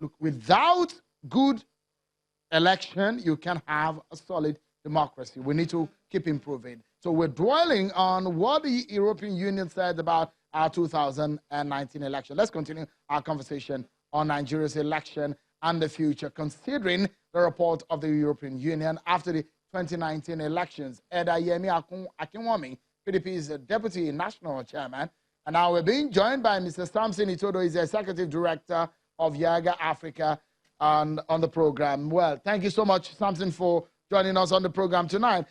Look, without good election, you can have a solid democracy. We need to keep improving. So we're dwelling on what the European Union said about our 2019 election. Let's continue our conversation on Nigeria's election and the future, considering the report of the European Union after the 2019 elections. Yemi Akinwumi, PDP's Deputy National Chairman, and now we're being joined by Mr. Samson Itodo, he's the Executive Director of YIAGA Africa on the program. Well, thank you so much, Samson, for joining us on the program tonight.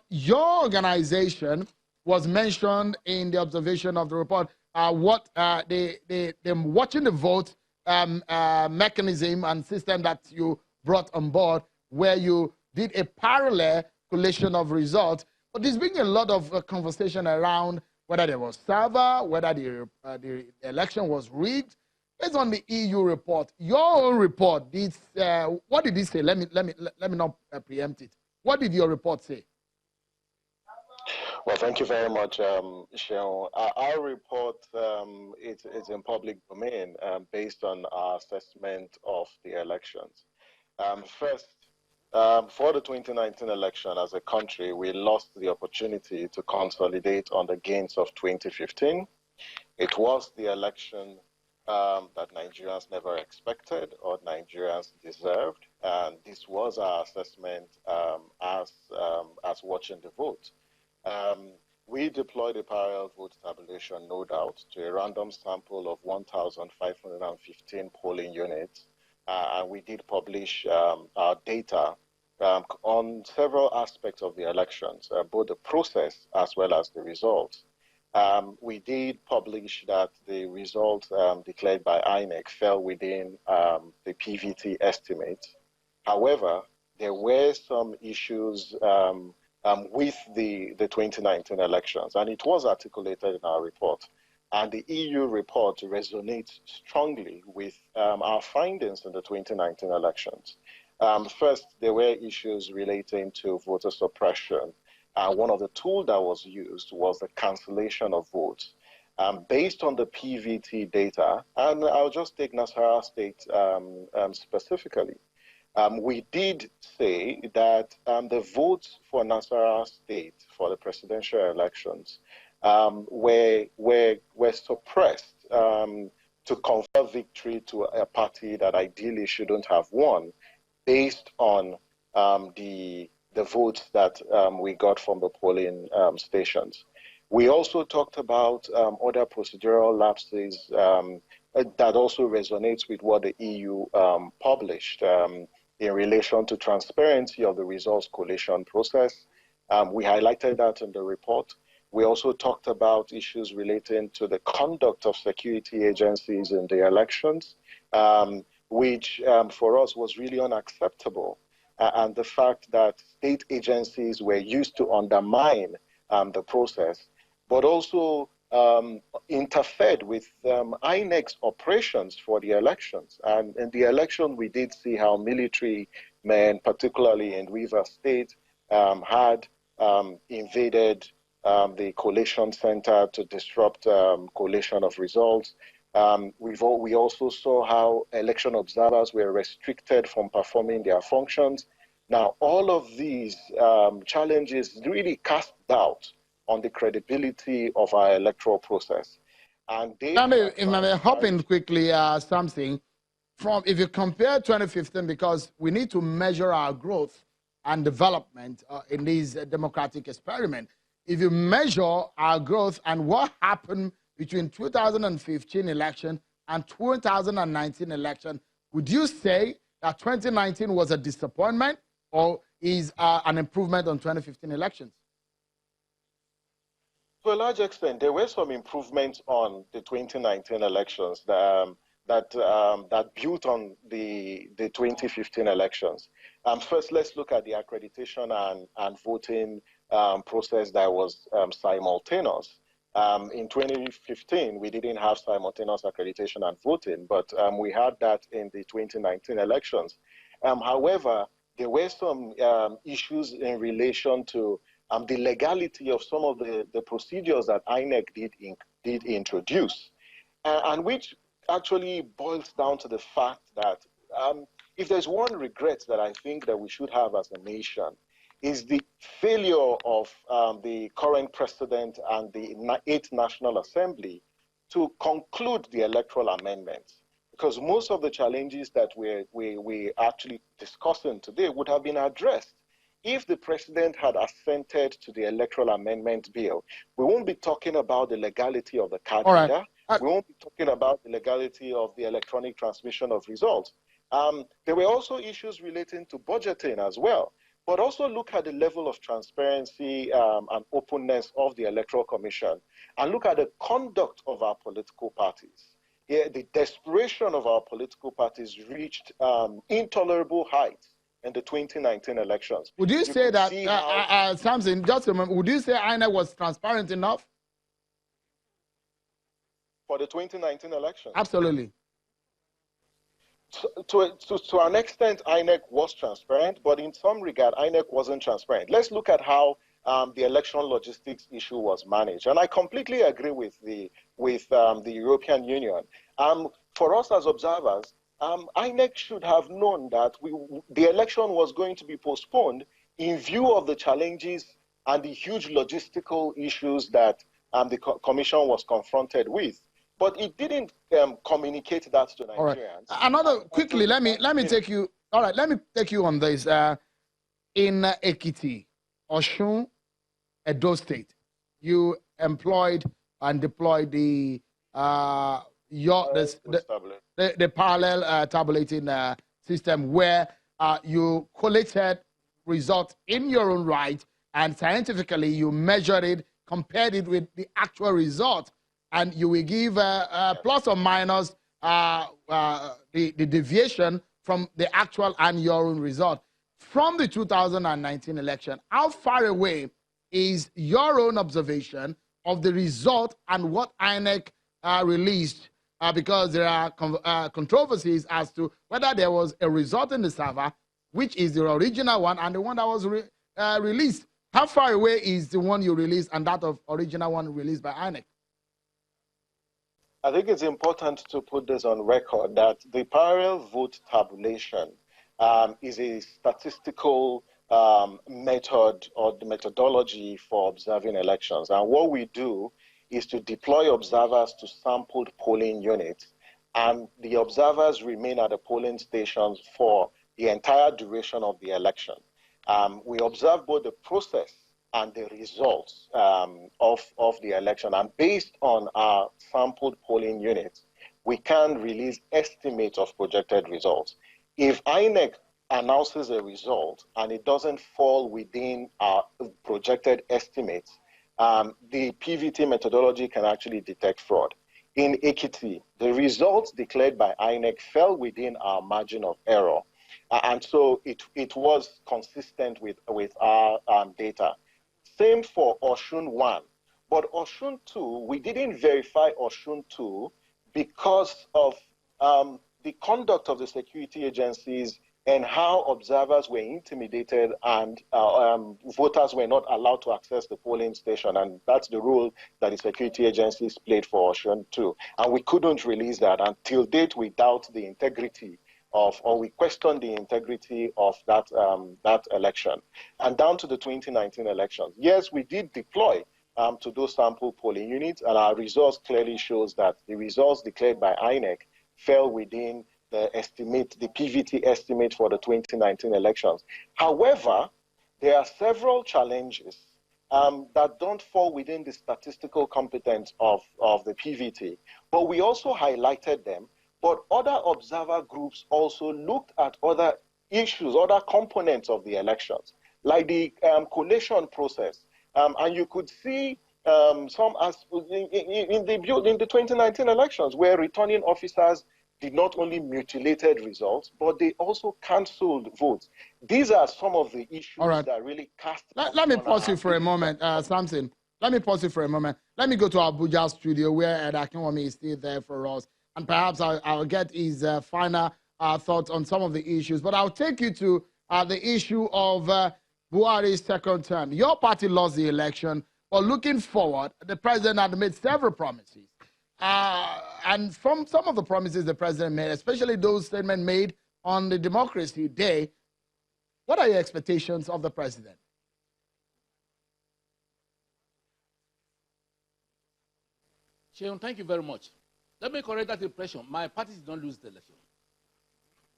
Your organization was mentioned in the observation of the report. The watching the vote mechanism and system that you brought on board, where you did a parallel collation of results. But there's been a lot of conversation around whether there was server, whether the election was rigged. Based on the EU report, your own report, what did it say? Let me not preempt it. What did your report say? Well, thank you very much, Sheon. Our report is in public domain based on our assessment of the elections. First, for the 2019 election, as a country, we lost the opportunity to consolidate on the gains of 2015. It was the election that Nigerians never expected or Nigerians deserved, and this was our assessment as watching the vote. We deployed a parallel vote tabulation, no doubt, to a random sample of 1,515 polling units, and we did publish our data on several aspects of the elections, both the process as well as the results. We did publish that the results declared by INEC fell within the PVT estimate. However, there were some issues with the 2019 elections, and it was articulated in our report. And the EU report resonates strongly with our findings in the 2019 elections. First, there were issues relating to voter suppression. One of the tools that was used was the cancellation of votes. Based on the PVT data, and I'll just take Nasarawa State specifically, we did say that the votes for Nasarawa State for the presidential elections were suppressed to confer victory to a party that ideally shouldn't have won, based on the votes that we got from the polling stations. We also talked about other procedural lapses that also resonates with what the EU published in relation to transparency of the results collation process. We highlighted that in the report. We also talked about issues relating to the conduct of security agencies in the elections, which for us was really unacceptable. And the fact that state agencies were used to undermine the process, but also interfered with INEC's operations for the elections. And in the election, we did see how military men, particularly in Rivers State, had invaded the collation center to disrupt collation of results. We also saw how election observers were restricted from performing their functions. Now, all of these challenges really cast doubt on the credibility of our electoral process. And if I may hop in quickly, something from, if you compare 2015, because we need to measure our growth and development in this democratic experiment. If you measure our growth and what happened between 2015 election and 2019 election, would you say that 2019 was a disappointment or is an improvement on 2015 elections? To a large extent, there were some improvements on the 2019 elections that built on the 2015 elections. First, let's look at the accreditation and voting process that was simultaneous. In 2015, we didn't have simultaneous accreditation and voting, but we had that in the 2019 elections. However, there were some issues in relation to the legality of some of the procedures that INEC did introduce, and which actually boils down to the fact that if there's one regret that I think that we should have as a nation, is the failure of the current president and the 8th National Assembly to conclude the electoral amendments. Because most of the challenges that we're actually discussing today would have been addressed if the president had assented to the electoral amendment bill. We won't be talking about the legality of the card reader. We won't be talking about the legality of the electronic transmission of results. There were also issues relating to budgeting as well. But also look at the level of transparency and openness of the Electoral Commission, and look at the conduct of our political parties. Yeah, the desperation of our political parties reached intolerable heights in the 2019 elections. Would you say that, Samson, just a moment, would you say INEC was transparent enough? For the 2019 elections? Absolutely. To an extent, INEC was transparent, but in some regard, INEC wasn't transparent. Let's look at how the election logistics issue was managed. And I completely agree with the European Union. For us as observers, INEC should have known that the election was going to be postponed in view of the challenges and the huge logistical issues that the Commission was confronted with. But it didn't communicate that to Nigerians. All right. Another quickly, let me take you. All right, let me take you on this. In Ekiti, Osun, Edo State, you employed and deployed the parallel tabulating system, where you collated results in your own right, and scientifically you measured it, compared it with the actual result. And you will give plus or minus the deviation from the actual and your own result. From the 2019 election, how far away is your own observation of the result and what INEC released? Because there are controversies as to whether there was a result in the server, which is the original one, and the one that was released. How far away is the one you released and that of original one released by INEC? I think it's important to put this on record that the parallel vote tabulation is a statistical method or the methodology for observing elections. And what we do is to deploy observers to sampled polling units, and the observers remain at the polling stations for the entire duration of the election. We observe both the process and the results of the election. And based on our sampled polling units, we can release estimates of projected results. If INEC announces a result and it doesn't fall within our projected estimates, the PVT methodology can actually detect fraud. In Ekiti, the results declared by INEC fell within our margin of error. And so it was consistent with our data. Same for Osun 1. But Osun 2, we didn't verify Osun 2 because of the conduct of the security agencies and how observers were intimidated and voters were not allowed to access the polling station. And that's the role that the security agencies played for Osun 2. And we couldn't release that. Until date, we doubt the integrity or we question the integrity of that election. And down to the 2019 elections, yes, we did deploy to those sample polling units, and our results clearly shows that the results declared by INEC fell within the estimate, the PVT estimate for the 2019 elections. However, there are several challenges that don't fall within the statistical competence of the PVT, but we also highlighted them. But other observer groups also looked at other issues, other components of the elections, like the collation process. And you could see some in the 2019 elections where returning officers did not only mutilated results, but they also cancelled votes. These are some of the issues that really cast. Let me pause you for a moment, Samson. Let me pause you for a moment. Let me go to our Abuja studio where Ed Akinwumi is still there for us. And perhaps I'll get his final thoughts on some of the issues. But I'll take you to the issue of Buhari's second term. Your party lost the election, but looking forward, the president had made several promises. And from some of the promises the president made, especially those statements made on the Democracy Day, what are your expectations of the president? Sheon, thank you very much. Let me correct that impression. My party did not lose the election.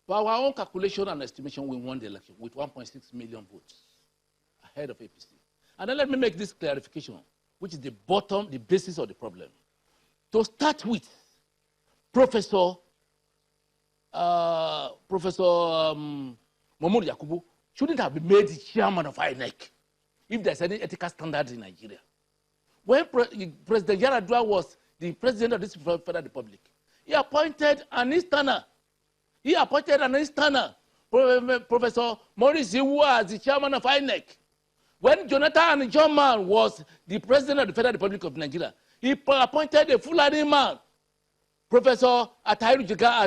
By our own calculation and estimation, we won the election with 1.6 million votes ahead of APC. And then let me make this clarification, which is the basis of the problem. To start with, Professor Mahmoud Yakubu shouldn't have been made the chairman of INEC if there's any ethical standards in Nigeria. When President Yar'Adua was the president of this federal republic, he appointed an external. Professor Maurice Iwu, as the chairman of INEC. When Jonathan John was the president of the Federal Republic of Nigeria, he appointed a Fulani man, Professor Atahiru Jega,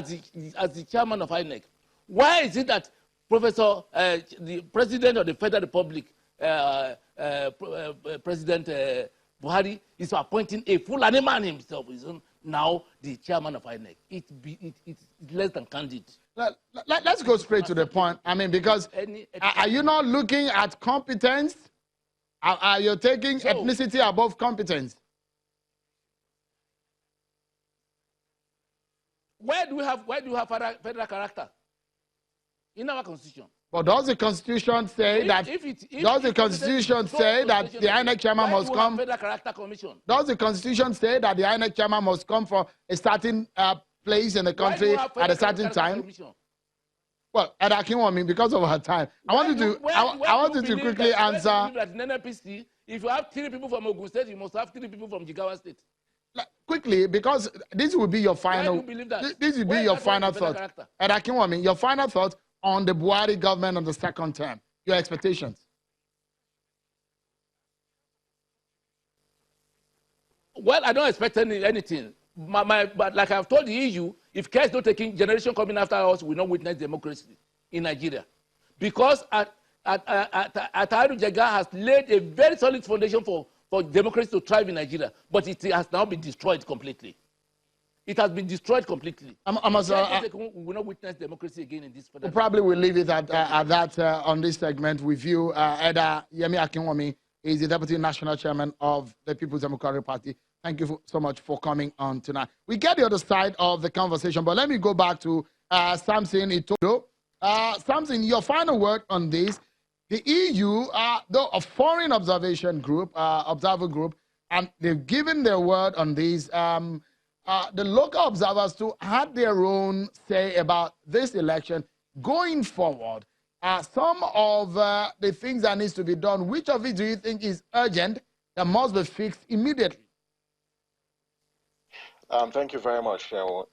as the chairman of INEC. Why is it that the president of the Federal Republic, President Buhari, is appointing a Fulani man himself? Is now the chairman of INEC. It's less than candid. Let's go straight to the point. I mean, because are you not looking at competence? Are you taking ethnicity above competence? Where do we have federal character? In our constitution. But does the constitution say that the INEC chairman must come? Does the constitution say that the INEC chairman must come from a certain place in the country at a certain time? Well, Ed Akinwumi, because of her time, I want you to quickly answer. If you have 3 people from Ogun State, you must have 3 people from Jigawa State. Quickly, because this will be your final. This will be your final thought. Ed Akinwumi, your final thought on the Buhari government on the second term. Your expectations. Well, I don't expect anything. But like I've told the EU, if care is not taking, generation coming after us will not witness democracy in Nigeria. Because Atahiru Jega has laid a very solid foundation for democracy to thrive in Nigeria, but it has now been destroyed completely. It has been destroyed completely. We will not witness democracy again in this. We probably will leave it at that on this segment with you. Eda Yemi Akinwumi is the Deputy National Chairman of the People's Democratic Party. Thank you so much for coming on tonight. We get the other side of the conversation, but let me go back to Samson Itodo. Samson, your final word on this. The EU, though a foreign observation group, observer group, and they've given their word on this. The local observers too had their own say about this election going forward. Some of the things that needs to be done, which of it do you think is urgent that must be fixed immediately? Thank you very much, Sheon.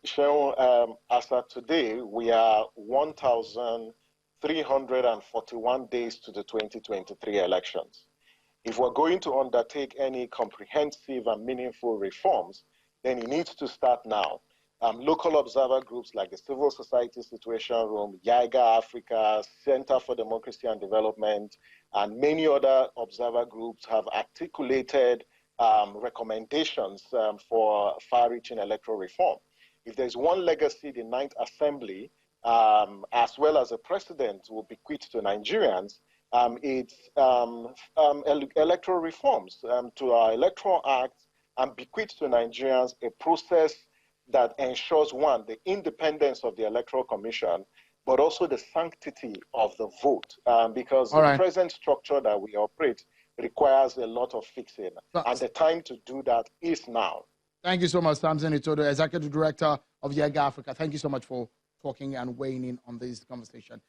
As of today, we are 1,341 days to the 2023 elections. If we're going to undertake any comprehensive and meaningful reforms, then it needs to start now. Local observer groups like the Civil Society Situation Room, YIAGA Africa, Center for Democracy and Development, and many other observer groups have articulated recommendations for far-reaching electoral reform. If there's one legacy the Ninth Assembly, as well as the President, will bequeath to Nigerians, it's electoral reforms to our Electoral Act, and bequeath to Nigerians a process that ensures, one, the independence of the Electoral Commission, but also the sanctity of the vote, because the present structure that we operate requires a lot of fixing, and the time to do that is now. Thank you so much, Samson Itodo, Executive Director of YIAGA Africa. Thank you so much for talking and weighing in on this conversation.